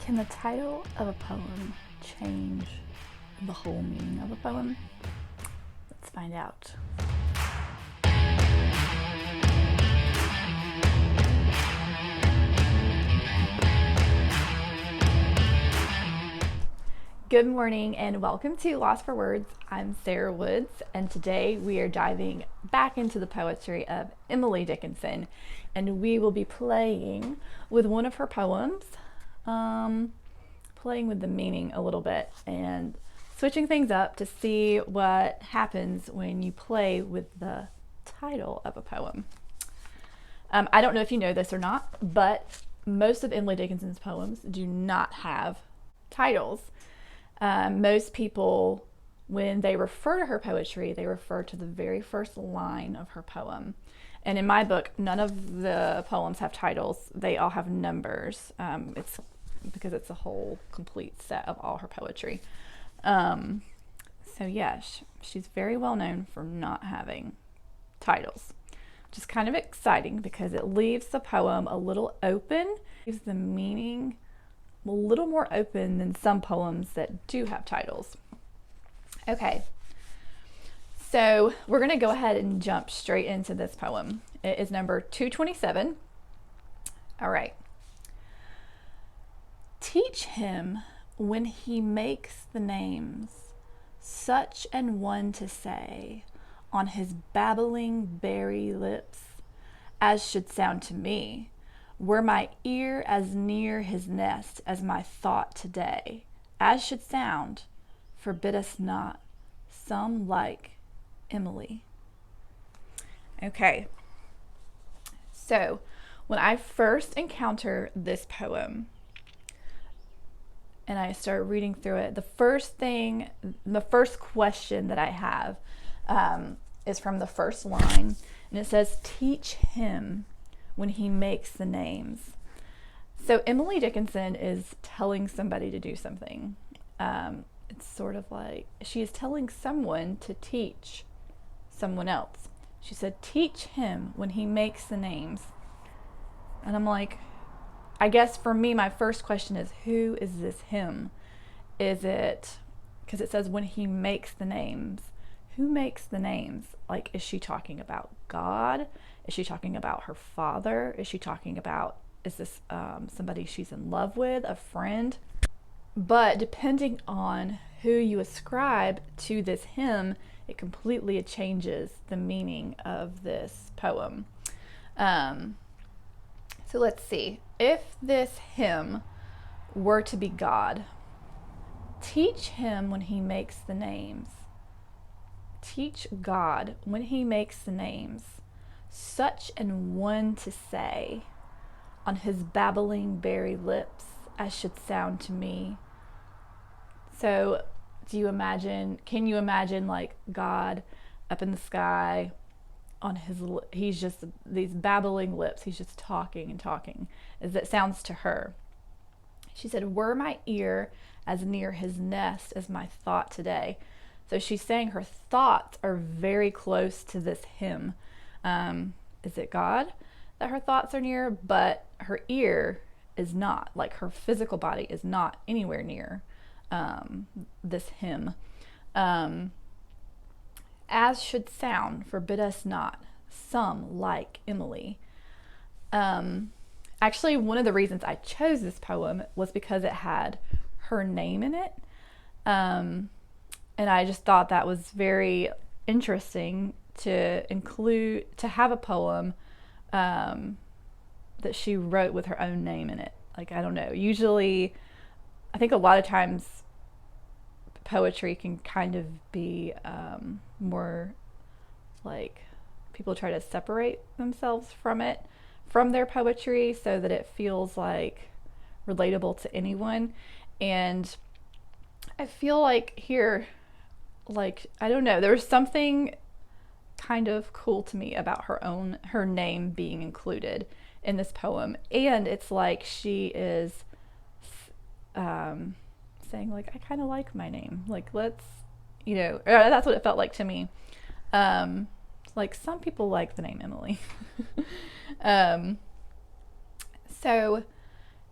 Can the title of a poem change the whole meaning of a poem? Let's find out. Good morning and welcome to Lost for Words. I'm Sarah Woods, and today we are diving back into the poetry of Emily Dickinson, and we will be playing with one of her poems, playing with the meaning a little bit and switching things up to see what happens when you play with the title of a poem. I don't know if you know this or not, but most of Emily Dickinson's poems do not have titles. Most people, when they refer to her poetry, they refer to the very first line of her poem. And in my book, none of the poems have titles. They all have numbers. It's because it's a whole complete set of all her poetry. So yeah, she's very well known for not having titles, which is kind of exciting because it leaves the poem a little open, leaves the meaning a little more open than some poems that do have titles. Okay, so we're going to go ahead and jump straight into this poem. It is number 227. All right. Teach him when he makes the names, such an one to say, on his babbling-Berry-lips, as should sound to me, were my ear as near his nest as my thought today, as should sound, forbid us not, some like Emily. Okay, so when I first encounter this poem and I start reading through it, the first question that I have is from the first line, and it says, teach him when he makes the names. So Emily Dickinson is telling somebody to do something. It's sort of like she is telling someone to teach someone else. She said, teach him when he makes the names. And I'm like, I guess for me, my first question is, who is this him? Is it, because it says when he makes the names, who makes the names? Like, is she talking about God? Is she talking about her father? Is she talking about, is this somebody she's in love with, a friend? But depending on who you ascribe to this hymn, it completely changes the meaning of this poem. So let's see. If this hymn were to be God, teach him when he makes the names. Teach God when he makes the names, such an one to say, on his babbling-Berry-lips, as should sound to me. So can you imagine like God up in the sky on he's just these babbling lips, he's just talking and talking, as it sounds to her. She said, were my ear as near his nest as my thought today. So she's saying her thoughts are very close to this hymn. Is it God that her thoughts are near? But her ear is not, like her physical body is not anywhere near this hymn. As should sound, forbid us not, some like Emily. Actually, one of the reasons I chose this poem was because it had her name in it. And I just thought that was very interesting to include, to have a poem that she wrote with her own name in it. Like, I don't know, usually, I think a lot of times poetry can kind of be more like people try to separate themselves from their poetry so that it feels like relatable to anyone. And I feel like here, like, I don't know, there was something kind of cool to me about her name being included in this poem. And it's like she is saying, like, I kind of like my name, like, let's, that's what it felt like to me. Like, some people like the name Emily. So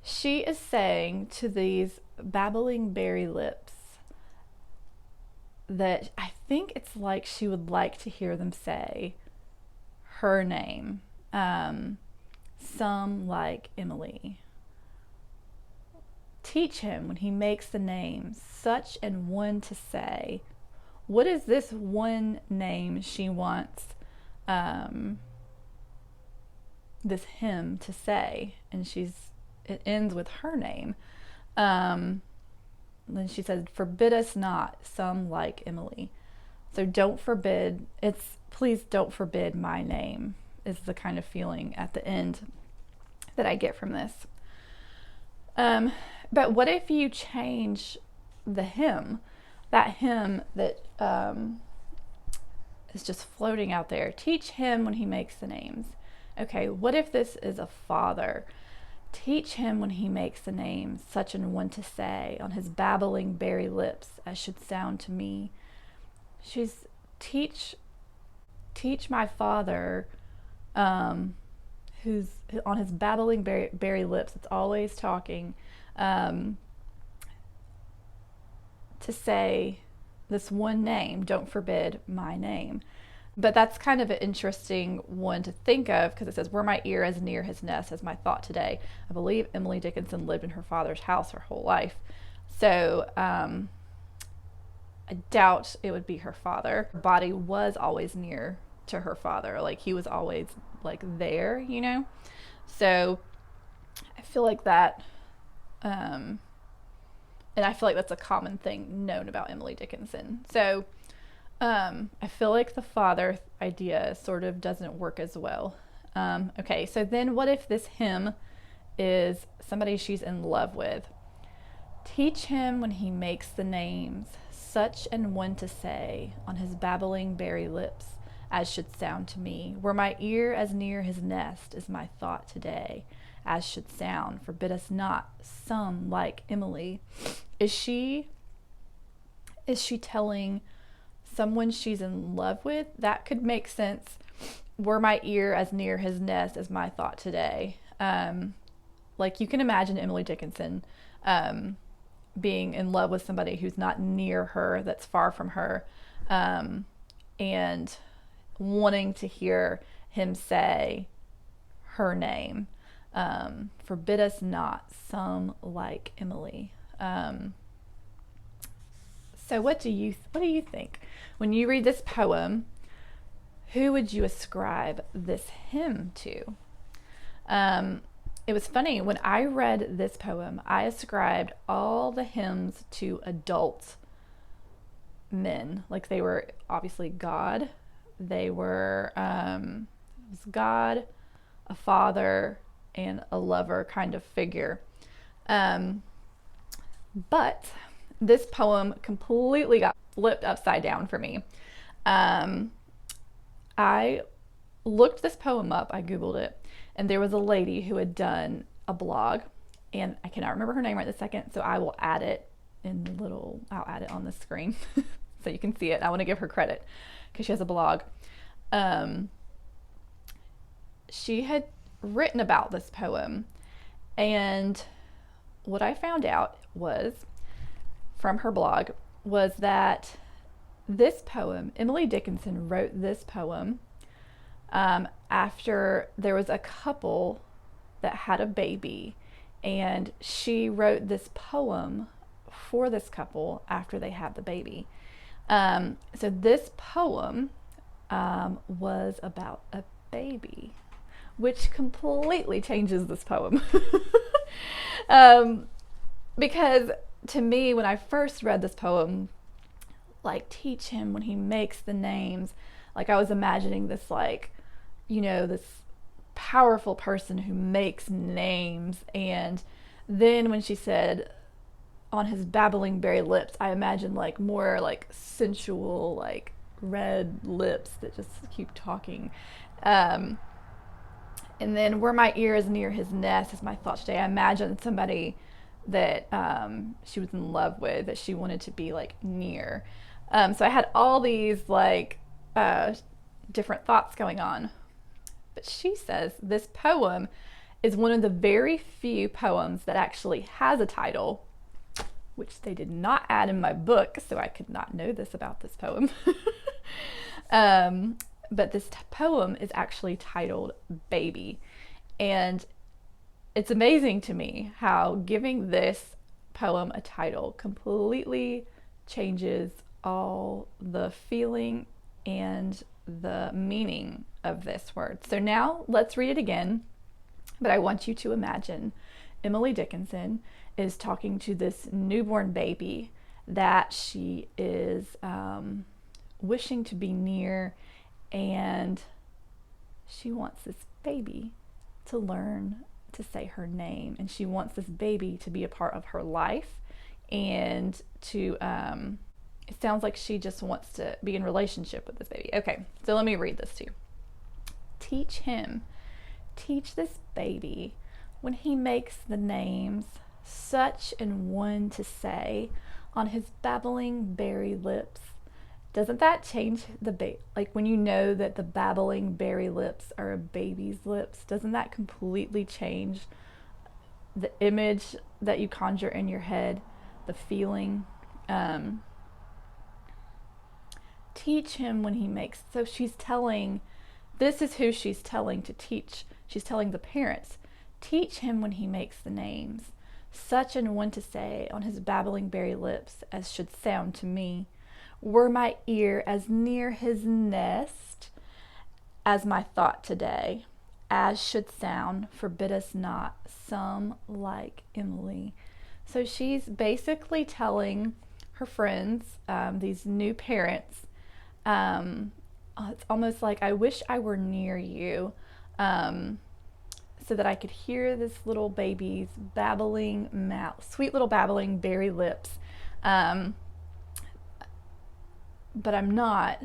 She is saying to these babbling-Berry-lips that I think it's like she would like to hear them say her name. Some like Emily. Teach him when he makes the name such an one to say. What is this one name she wants this hymn to say? And it ends with her name. Then she said, forbid us not, some like Emily. So please don't forbid my name, is the kind of feeling at the end that I get from this. But what if you change the hymn, that hymn that is just floating out there? Teach him when he makes the names. Okay, what if this is a father? Teach him when he makes the names such an one to say on his babbling-Berry-lips as should sound to me. She's teach my father, who's on his babbling-Berry-lips. It's always talking, to say this one name. Don't forbid my name. But that's kind of an interesting one to think of, because it says, were my ear as near his nest as my thought today. I believe Emily Dickinson lived in her father's house her whole life. So I doubt it would be her father. Her body was always near to her father. Like, he was always like there, you know? So I feel like that, and I feel like that's a common thing known about Emily Dickinson. So I feel like the father idea sort of doesn't work as well. Okay, so then what if this hymn is somebody she's in love with? Teach him when he makes the names such an one to say on his babbling-Berry-lips as should sound to me. Were my ear as near his nest as my thought today, as should sound. Forbid us not, some like Emily. Is she telling someone she's in love with? That could make sense. Were my ear as near his nest as my thought today. Like, you can imagine Emily Dickinson being in love with somebody who's not near her, that's far from her, and wanting to hear him say her name. Forbid us not, some like Emily. So what do you think? When you read this poem, who would you ascribe this hymn to? It was funny, when I read this poem, I ascribed all the hymns to adult men. Like, they were obviously God. They were it was God, a father, and a lover kind of figure. But this poem completely got flipped upside down for me. I looked this poem up, I Googled it, and there was a lady who had done a blog, and I cannot remember her name right this second, so I will add it I'll add it on the screen so you can see it. I want to give her credit because she has a blog. She had written about this poem, and what I found out was, from her blog, was that this poem, Emily Dickinson wrote this poem after there was a couple that had a baby, and she wrote this poem for this couple after they had the baby. So this poem was about a baby, which completely changes this poem. Because to me, when I first read this poem, like, teach him when he makes the names, like, I was imagining this, like, this powerful person who makes names. And then when she said on his babbling-Berry-lips, I imagined like more like sensual, like red lips that just keep talking. And then were my ears near his nest is my thought today. I imagined somebody that she was in love with, that she wanted to be like near. So I had all these like different thoughts going on. But she says this poem is one of the very few poems that actually has a title, which they did not add in my book, so I could not know this about this poem. But this poem is actually titled Baby. And it's amazing to me how giving this poem a title completely changes all the feeling and the meaning of this word. So now let's read it again, but I want you to imagine Emily Dickinson is talking to this newborn baby that she is wishing to be near, and she wants this baby to learn to say her name, and she wants this baby to be a part of her life, and to it sounds like she just wants to be in relationship with this baby. Okay, so let me read this to you. Teach this baby when he makes the names, such an one to say, on his babbling-Berry-lips. Doesn't that change the like when you know that the babbling-Berry-lips are a baby's lips? Doesn't that completely change the image that you conjure in your head, the feeling? Teach him when he makes. So she's telling. This is who she's telling to teach. She's telling the parents. Teach him when he makes the names, such an one to say on his babbling-Berry-lips as should sound to me. Were my ear as near his nest as my thought today, as should sound, forbid us not, some like Emily. So she's basically telling her friends, these new parents, it's almost like, I wish I were near you, so that I could hear this little baby's babbling mouth, sweet little babbling-Berry-lips. But I'm not,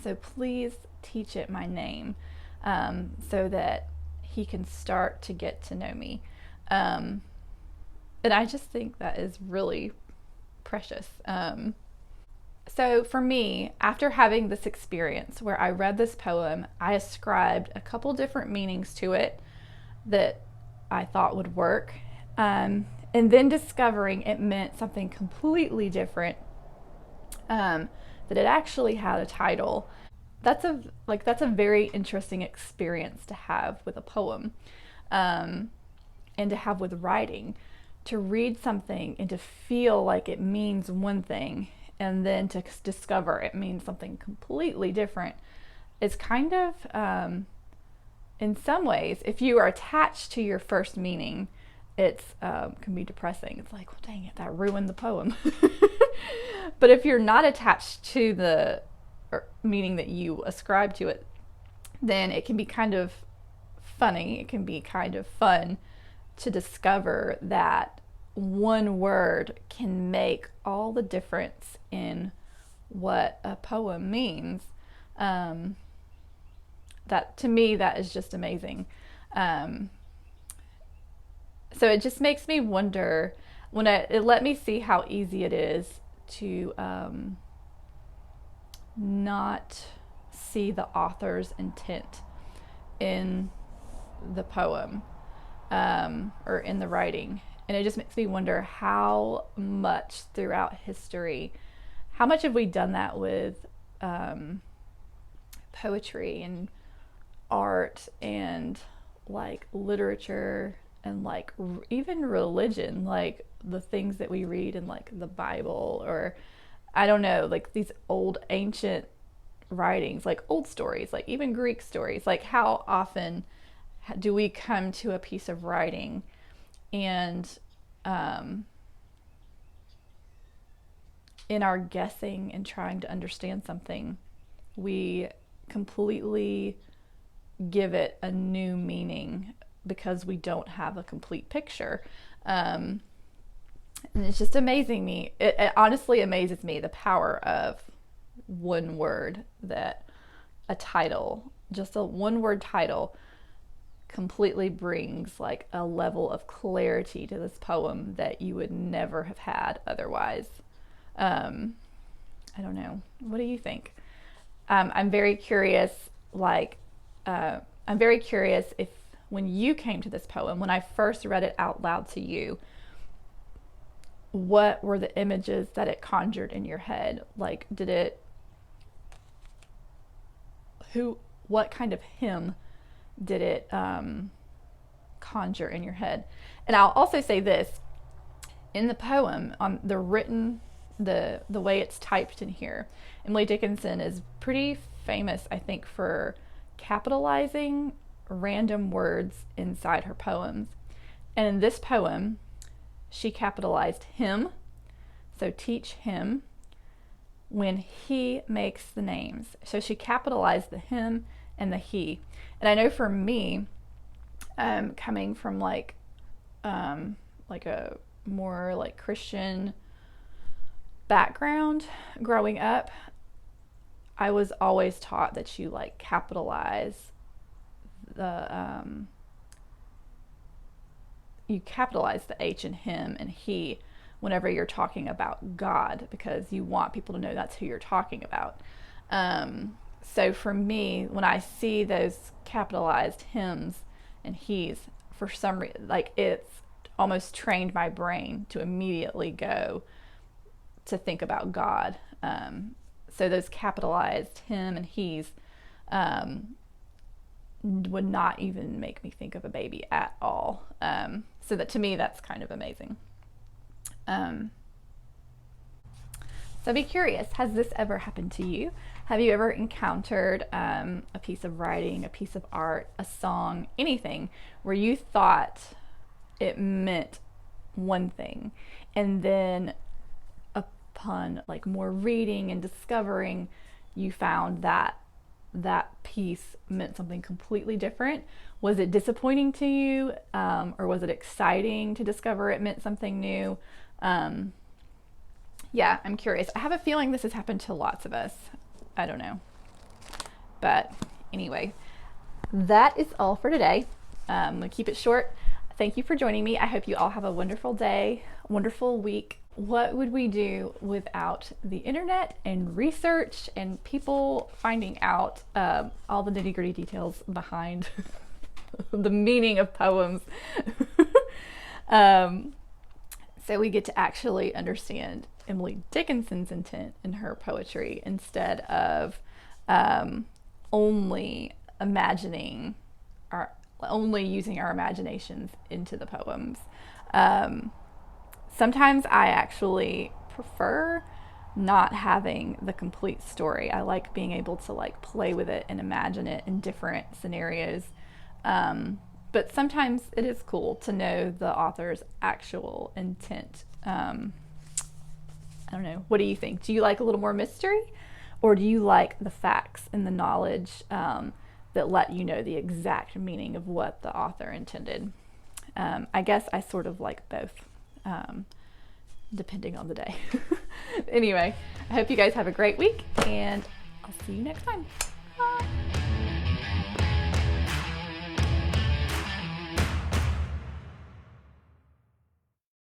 so please teach it my name, so that he can start to get to know me. And I just think that is really precious. So for me, after having this experience where I read this poem, I ascribed a couple different meanings to it that I thought would work, and then discovering it meant something completely different, that it actually had a title. That's a very interesting experience to have with a poem, and to have with writing, to read something and to feel like it means one thing, and then to discover it means something completely different. It's kind of, in some ways, if you are attached to your first meaning, it's can be depressing. It's like, well, dang it, that ruined the poem. But if you're not attached to the meaning that you ascribe to it, then it can be kind of funny. It can be kind of fun to discover that one word can make all the difference in what a poem means. That, to me, that is just amazing. So it just makes me wonder, when it let me see how easy it is to not see the author's intent in the poem, or in the writing. And it just makes me wonder how much throughout history, how much have we done that with poetry and art and like literature and like even religion, like the things that we read in like the Bible, or I don't know, like these old ancient writings, like old stories, like even Greek stories. Like how often do we come to a piece of writing and in our guessing and trying to understand something, we completely give it a new meaning because we don't have a complete picture. And it's just amazing me. It honestly amazes me the power of one word, that a title, just a one word title, completely brings like a level of clarity to this poem that you would never have had otherwise. I don't know. What do you think? I'm very curious, I'm very curious if when you came to this poem, when I first read it out loud to you, what were the images that it conjured in your head? Like, what kind of hymn did it conjure in your head? And I'll also say this, in the poem, on the written, the way it's typed in here, Emily Dickinson is pretty famous, I think, for capitalizing random words inside her poems. And in this poem, she capitalized him, so teach him, when he makes the names. So she capitalized the him and the he. And I know for me, coming from like a more like Christian background growing up, I was always taught that you like capitalize the H in him and he whenever you're talking about God, because you want people to know that's who you're talking about. So for me, when I see those capitalized hims and he's, for some reason, like, it's almost trained my brain to immediately go to think about God. So those capitalized him and he's would not even make me think of a baby at all. So that, to me, that's kind of amazing. So be curious, has this ever happened to you? Have you ever encountered a piece of writing, a piece of art, a song, anything where you thought it meant one thing, and then upon like more reading and discovering, you found that that piece meant something completely different? Was it disappointing to you, or was it exciting to discover it meant something new? Yeah, I'm curious. I have a feeling this has happened to lots of us. I don't know. But anyway, that is all for today. I'm going to keep it short. Thank you for joining me. I hope you all have a wonderful day, wonderful week. What would we do without the internet and research and people finding out all the nitty-gritty details behind the meaning of poems? So we get to actually understand Emily Dickinson's intent in her poetry instead of only using our imaginations into the poems. Sometimes I actually prefer not having the complete story. I like being able to like play with it and imagine it in different scenarios. But sometimes it is cool to know the author's actual intent. I don't know. What do you think? Do you like a little more mystery, or do you like the facts and the knowledge that let you know the exact meaning of what the author intended? I guess I sort of like both, depending on the day. Anyway, I hope you guys have a great week, and I'll see you next time.